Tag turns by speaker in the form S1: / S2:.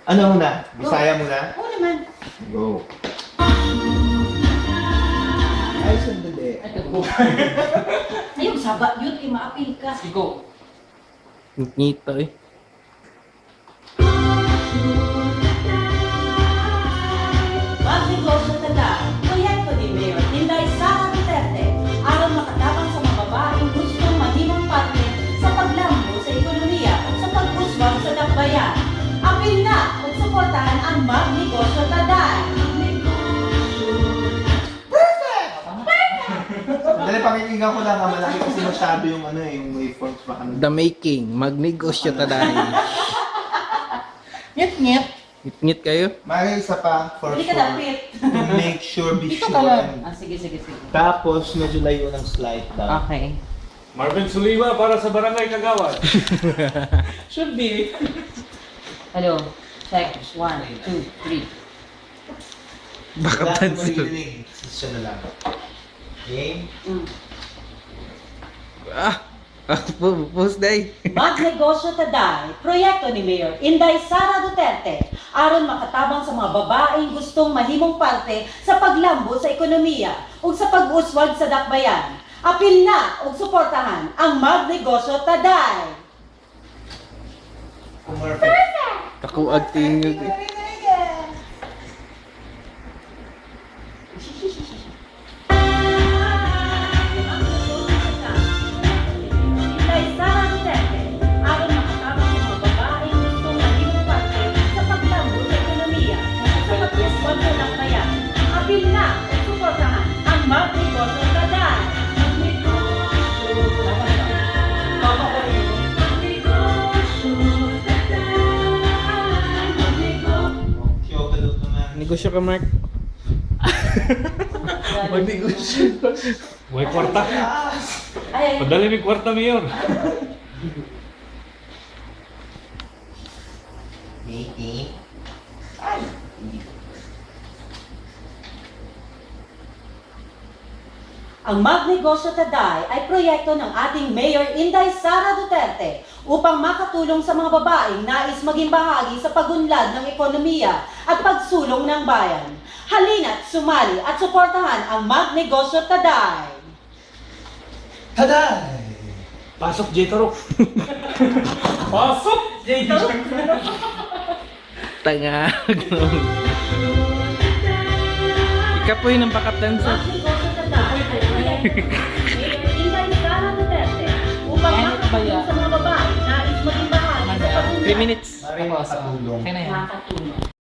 S1: Ano muna? Bisaya muna?
S2: Oo naman.
S1: Go. Ay, sandali.
S2: Ayun, saba yun, kay maapil ka.
S3: Go.
S4: Ngito eh.
S2: Magnegosyo tanda, proyekto ni Mayor Inday Sara Duterte aron makatabang sa mga babaeng gustong mahimong parte sa paglambo sa ekonomiya at sa pag-uswag sa dakbayan. Apil na kung suportahan ang Magnegosyo Taday.
S1: Sandali, pakikinggan ko lang. Malaki kasi masyado yung ano eh, yung waveforms pa kami.
S4: The making. Magnegosyo taday.
S2: Ngit-ngit.
S4: Ngit kayo?
S1: May isa pa, for
S2: Hindi ka
S1: sure.
S2: dapit.
S1: To make sure, be
S2: Dito
S1: sure.
S2: ka lang. Sige.
S1: Tapos, medyo layo ng slide down.
S2: Okay.
S3: Marvin Suliwa para sa Barangay Kagawad.
S2: Should be. Hello. Check. 1, 2, 3.
S4: Baka
S1: Wala akong
S4: pansin.
S1: maririnig. Siya na lang. Game.
S4: Post day.
S2: Magnegosyo Taday, proyekto ni Mayor Inday Sara Duterte aron makatabang sa mga babaeng gustong mahimong parte sa paglambo sa ekonomiya ug sa pag-uswag sa dakbayan. Apil na ug suportahan ang Magnegosyo Taday.
S1: Perfect.
S4: Kakuag tingog.
S2: Inday Sara Duterte aron makatabang sa mga babaeng gustong mahimong parte sa paglambo sa ekonomiya ug sa pag-uswag sa dakbayan. Apil na ug suportahan ang Magnegosyo Taday.
S1: Kyogalot naman.
S4: Negosyo ka, Mark.
S3: Magnegosyo. May kwarta.
S2: Ay,
S3: Padali may kwarta, Mayor.
S1: Making.
S2: ang Magnegosyo Taday ay proyekto ng ating Mayor Inday Sara Duterte upang makatulong sa mga babaeng nais maging bahagi sa pagunlad ng ekonomiya at pagsulong ng bayan. Halina't sumali at suportahan ang Magnegosyo Taday.
S1: Tada!
S3: Pasok, J. Tarok. Pasok, J. Tarok.
S4: Tanga. Ikapoy ng bakatansa.
S2: Magnegosyo Taday ay proyekto ng Mayor Inday Sara Duterte upang makatulong sa mga babaeng nais maging bahagi sa
S4: 3
S2: pagunlad.
S4: minutes.
S1: Maring makatulong.
S2: Nakakatulong.